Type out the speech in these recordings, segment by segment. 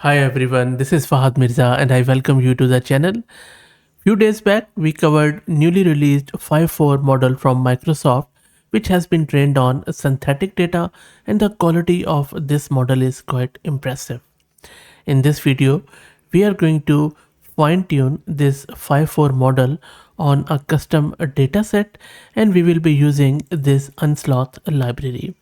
Hi everyone, this is Fahad Mirza and I welcome you to the channel. Few days back, we covered newly released Phi-4 model from Microsoft, which has been trained on synthetic data, and the quality of this model is quite impressive. In this video, we are going to fine-tune this Phi-4 model on a custom dataset, and we will be using this unsloth library.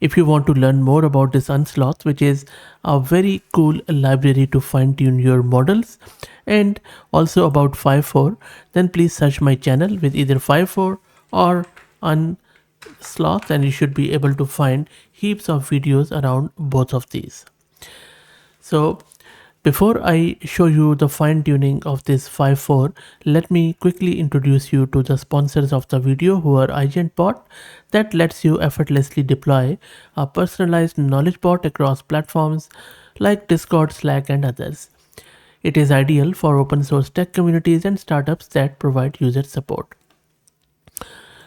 If you want to learn more about this unsloth, which is a very cool library to fine tune your models, and also about Phi-4, then please search my channel with either Phi-4 or unsloth, and you should be able to find heaps of videos around both of these. So before I show you the fine tuning of this Phi-4, let me quickly introduce you to the sponsors of the video, who are AgentBot, that lets you effortlessly deploy a personalized knowledge bot across platforms like Discord, Slack, and others. It is ideal for open source tech communities and startups that provide user support.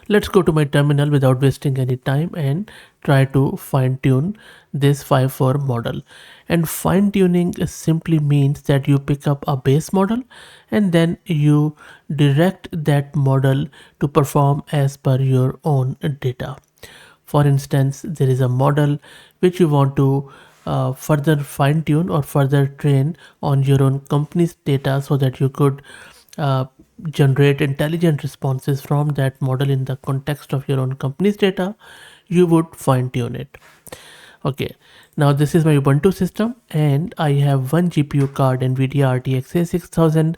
Let's go to my terminal without wasting any time and try to fine tune this Phi-4 model. And fine tuning simply means that you pick up a base model and then you direct that model to perform as per your own data. For instance, there is a model which you want to further fine tune or further train on your own company's data so that you could uh, generate intelligent responses from that model in the context of your own company's data. You would fine tune it. Okay, now this is my Ubuntu system and I have one GPU card, NVIDIA RTX A6000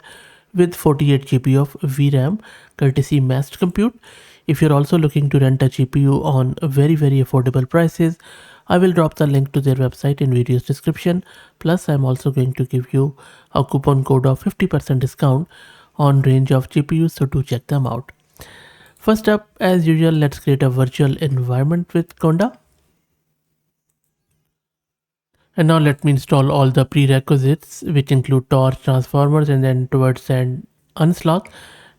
with 48 GB of VRAM, courtesy massed compute. If you're also looking to rent a GPU on very affordable prices, I will drop the link to their website in video's description. Plus, I'm also going to give you a coupon code of 50% discount on range of GPUs, so do check them out. First up, as usual, let's create a virtual environment with Conda. And now let me install all the prerequisites, which include torch, transformers, and then towards and unsloth.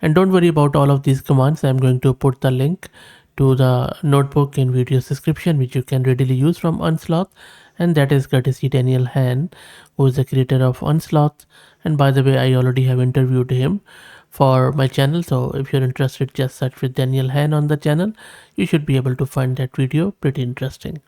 And don't worry about all of these commands. I'm going to put the link to the notebook in video's description, which you can readily use from unsloth. And that is courtesy Daniel Han, who is the creator of unsloth. And by the way, I already have interviewed him for my channel. So if you're interested, just search with Daniel Han on the channel. You should be able to find that video pretty interesting.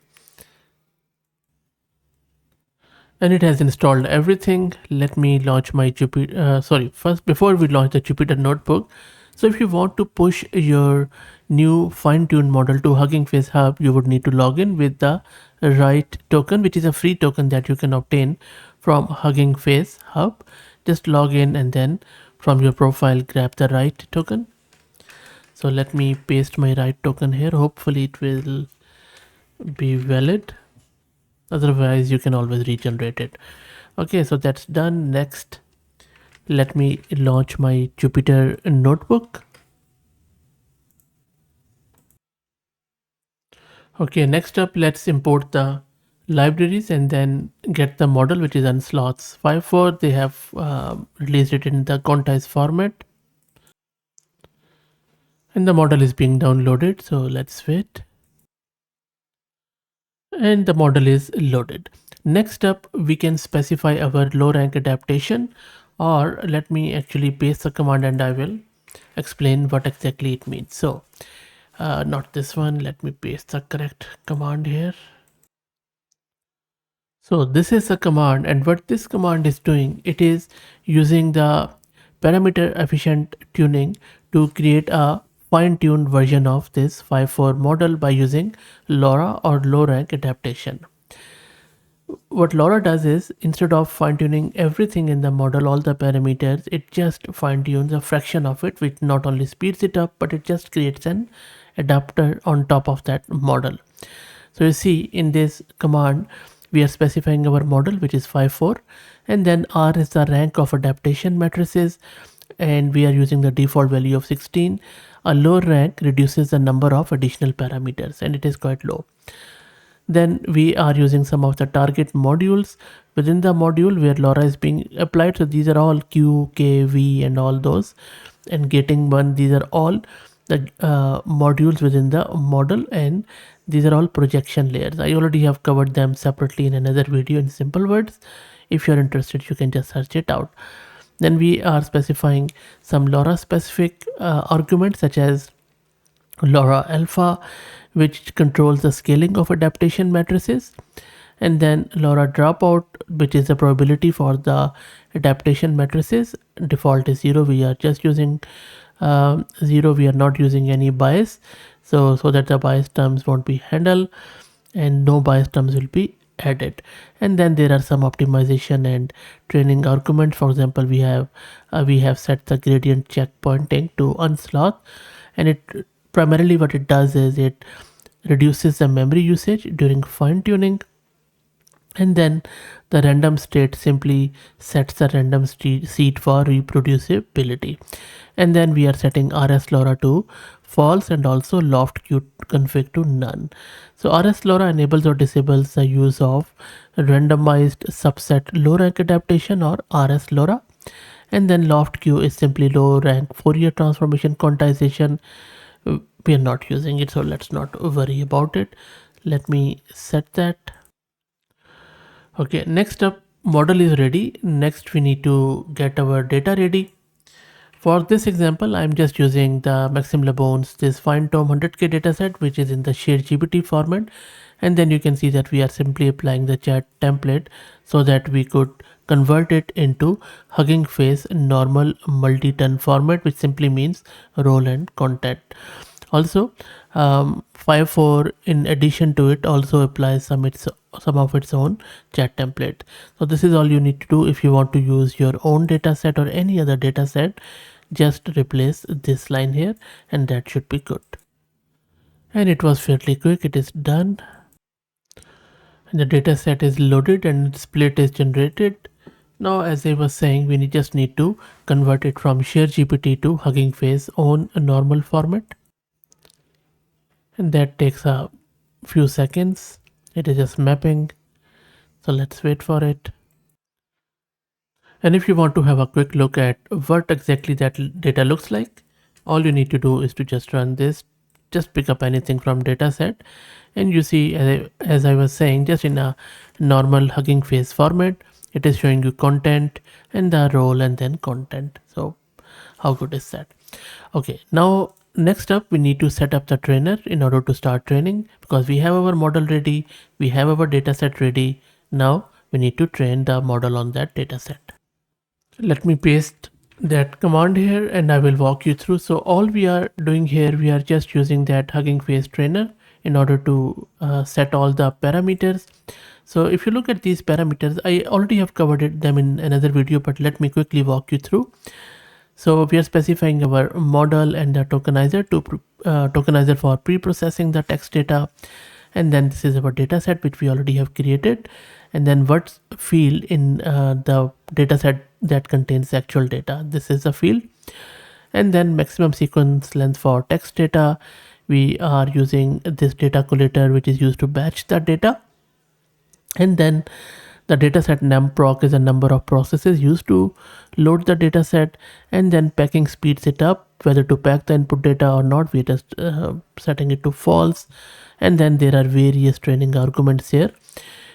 And it has installed everything. Let me launch my Jupyter. First, before we launch the Jupyter notebook, so if you want to push your new fine-tuned model to Hugging Face Hub, you would need to log in with the right token, which is a free token that you can obtain from Hugging Face Hub. Just log in and then from your profile grab the right token. So let me paste my right token here. Hopefully it will be valid. Otherwise you can always regenerate it. Okay, so that's done. Next, let me launch my Jupyter notebook. Okay, next up, let's import the libraries and then get the model, which is unsloths. Phi-4, they have released it in the quantized format, and the model is being downloaded, so let's wait. And the model is loaded. Next up, we can specify our low rank adaptation, or let me actually paste the command and I will explain what exactly it means. So not this one, let me paste the correct command here. So this is a command, and what this command is doing, it is using the parameter efficient tuning to create a fine-tuned version of this Phi-4 model by using LoRa or low rank adaptation. What LoRa does is, instead of fine-tuning everything in the model, all the parameters, it just fine-tunes a fraction of it, which not only speeds it up, but it just creates an adapter on top of that model. So you see in this command, we are specifying our model, which is Phi-4, and then R is the rank of adaptation matrices, and we are using the default value of 16. A low rank reduces the number of additional parameters, and it is quite low. Then we are using some of the target modules within the module where LoRa is being applied. So these are all Q, K, V, and all those, and getting one, these are all the modules within the model, and These are all projection layers. I already have covered them separately in another video in simple words. If you're interested, you can just search it out. Then we are specifying some LoRa specific arguments such as LoRa alpha, which controls the scaling of adaptation matrices, and then LoRa dropout, which is the probability for the adaptation matrices. Default is 0. We are just using 0. We are not using any bias, so that the bias terms won't be handled and no bias terms will be added. And then there are some optimization and training arguments. For example, we have set the gradient checkpointing to unsloth, and it primarily what it does is it reduces the memory usage during fine tuning. And then the random state simply sets the random seed for reproducibility. And then we are setting RS LoRa to false and also loft Q config to none. So RS LoRa enables or disables the use of randomized subset low rank adaptation or RS LoRa. And then loft Q is simply low rank Fourier transformation quantization. We are not using it, so let's not worry about it. Let me set that. Okay, next up, model is ready. Next we need to get our data ready. For this example, I'm just using the Maxim Lebon's this FineTom 100K dataset, which is in the shared GPT format. And then you can see that we are simply applying the chat template so that we could convert it into Hugging Face normal multi-ton format, which simply means role and content. Also, Phi-4 in addition to it also applies some of its own chat template. So this is all you need to do. If you want to use your own data set or any other data set, just replace this line here and that should be good. And it was fairly quick. It is done. And the data set is loaded and split is generated. Now, as I was saying, we just need to convert it from Share GPT to Hugging Face on a normal format. And that takes a few seconds. It is just mapping. So let's wait for it. And if you want to have a quick look at what exactly that data looks like, all you need to do is to just run this. Just pick up anything from dataset, and you see, as I was saying, just in a normal Hugging Face format, it is showing you content and the role and then content. So how good is that? Okay, now next up we need to set up the trainer in order to start training, because we have our model ready, we have our dataset ready. Now we need to train the model on that dataset. Let me paste that command here and I will walk you through. So all we are doing here, we are just using that Hugging Face trainer in order to set all the parameters. So if you look at these parameters, I already have covered them in another video, but let me quickly walk you through. So we are specifying our model and the tokenizer to tokenizer for pre-processing the text data. And then this is our data set, which we already have created. And then what field in the data set that contains actual data. This is the field. And then maximum sequence length for text data. We are using this data collator, which is used to batch the data. And then the dataset numproc is a number of processes used to load the dataset, and then packing speeds it up, whether to pack the input data or not. We're just setting it to false. And then there are various training arguments here,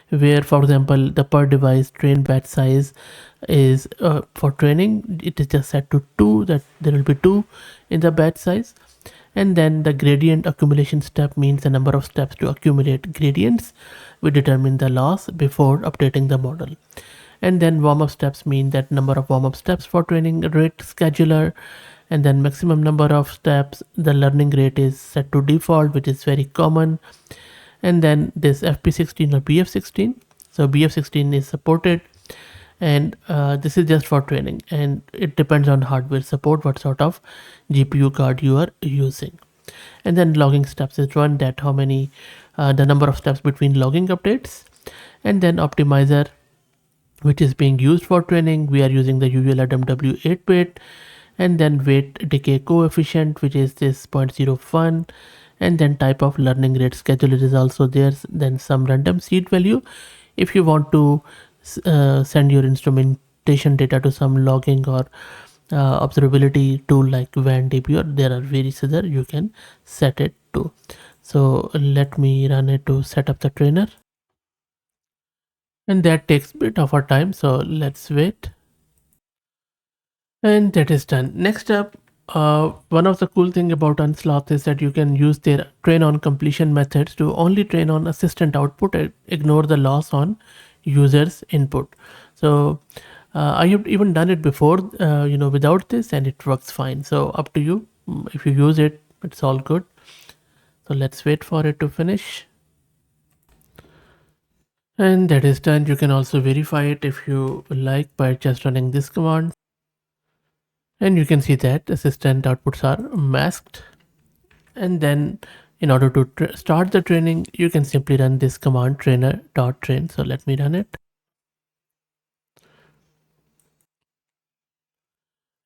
where, for example, the per device train batch size is for training, it is just set to 2, that there will be 2 in the batch size. And then the gradient accumulation step means the number of steps to accumulate gradients. We determine the loss before updating the model. And then warm-up steps mean that number of warm-up steps for training rate scheduler. And then maximum number of steps, the learning rate is set to default, which is very common. And then this FP16 or BF16. So BF16 is supported, and this is just for training, and it depends on hardware support, what sort of GPU card you are using. And then logging steps is run, that how many the number of steps between logging updates. And then optimizer, which is being used for training, we are using the usual RMW 8-bit. And then weight decay coefficient, which is this 0.01. And then type of learning rate scheduler is also there. Then some random seed value if you want to send your instrumentation data to some logging or observability tool like WAN DB, or there are various other, you can set it to. So let me run it to set up the trainer, and that takes a bit of our time, so let's wait. And that is done. Next up, one of the cool thing about Unsloth is that you can use their train on completion methods to only train on assistant output and ignore the loss on users input. So I have even done it before, without this, and it works fine. So up to you. If you use it, it's all good. So let's wait for it to finish. And that is done. You can also verify it if you like by just running this command. And you can see that assistant outputs are masked. And then in order to start the training, you can simply run this command trainer.train. So let me run it.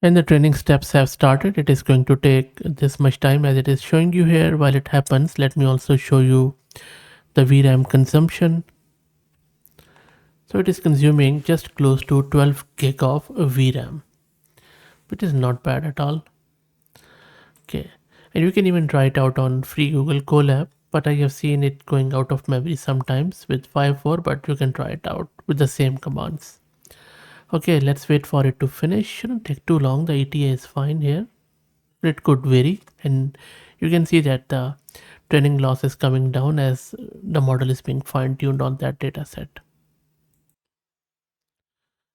And the training steps have started. It is going to take this much time as it is showing you here. While it happens, let me also show you the VRAM consumption. So it is consuming just close to 12 gig of VRAM, which is not bad at all. Okay, and you can even try it out on free Google Colab, but I have seen it going out of memory sometimes with Phi-4, but you can try it out with the same commands. Okay, let's wait for it to finish. Shouldn't take too long. The ETA is fine here. It could vary, and you can see that the training loss is coming down as the model is being fine-tuned on that data set.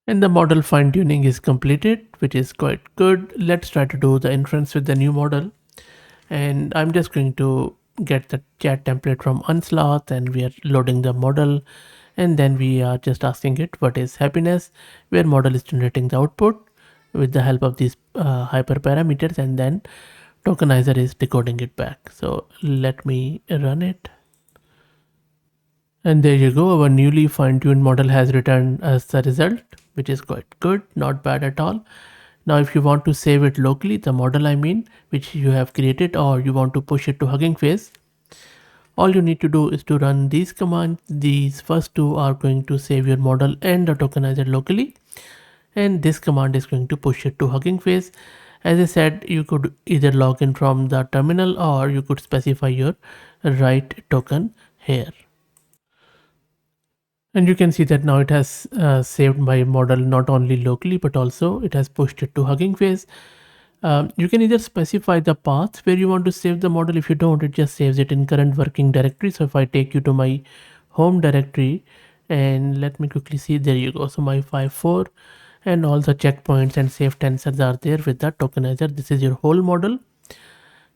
And the model fine-tuning is completed, which is quite good. Let's try to do the inference with the new model. And I'm just going to get the chat template from Unsloth, and we are loading the model, and then we are just asking it what is happiness, where model is generating the output with the help of these hyperparameters, and then tokenizer is decoding it back. So let me run it. And there you go, our newly fine-tuned model has returned as the result, which is quite good, not bad at all. Now if you want to save it locally, the model I mean, which you have created, or you want to push it to Hugging Face, all you need to do is to run these commands. These first two are going to save your model and the tokenizer locally, and this command is going to push it to Hugging Face. As I said, you could either log in from the terminal, or you could specify your right token here. And you can see that now it has saved my model not only locally, but also it has pushed it to Hugging Face. You can either specify the path where you want to save the model. If you don't, it just saves it in current working directory. So if I take you to my home directory, and let me quickly see, there you go. So my Phi-4 and all the checkpoints and safe tensors are there with the tokenizer. This is your whole model.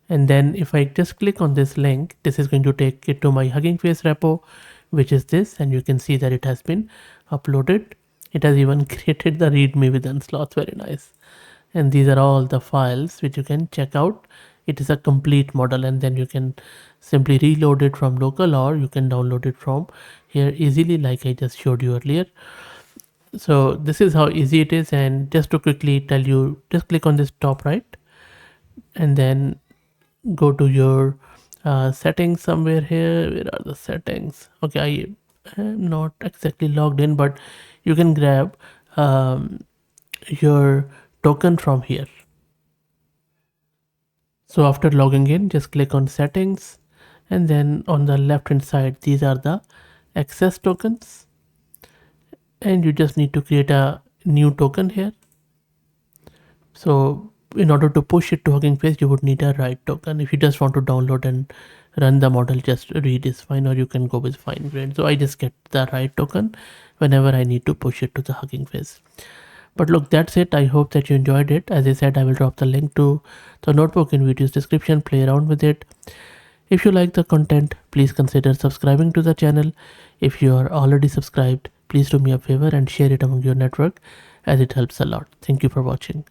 And then if I just click on this link, this is going to take it to my Hugging Face repo, which is this, and you can see that it has been uploaded. It has even created the readme with Unsloth, very nice. And these are all the files which you can check out. It is a complete model, and then you can simply reload it from local, or you can download it from here easily, like I just showed you earlier. So this is how easy it is. And just to quickly tell you, just click on this top right, and then go to your settings somewhere here. Where are the settings? Okay, I am not exactly logged in, but you can grab your token from here. So after logging in, just click on settings, and then on the left hand side, these are the access tokens, and you just need to create a new token here. So in order to push it to Hugging Face, you would need a write token. If you just want to download and run the model, just read is fine, or you can go with fine grain. So I just get the write token whenever I need to push it to the Hugging Face. But look, that's it. I hope that you enjoyed it. As I said, I will drop the link to the notebook in video's description. Play around with it. If you like the content, please consider subscribing to the channel. If you are already subscribed, please do me a favor and share it among your network, as it helps a lot. Thank you for watching.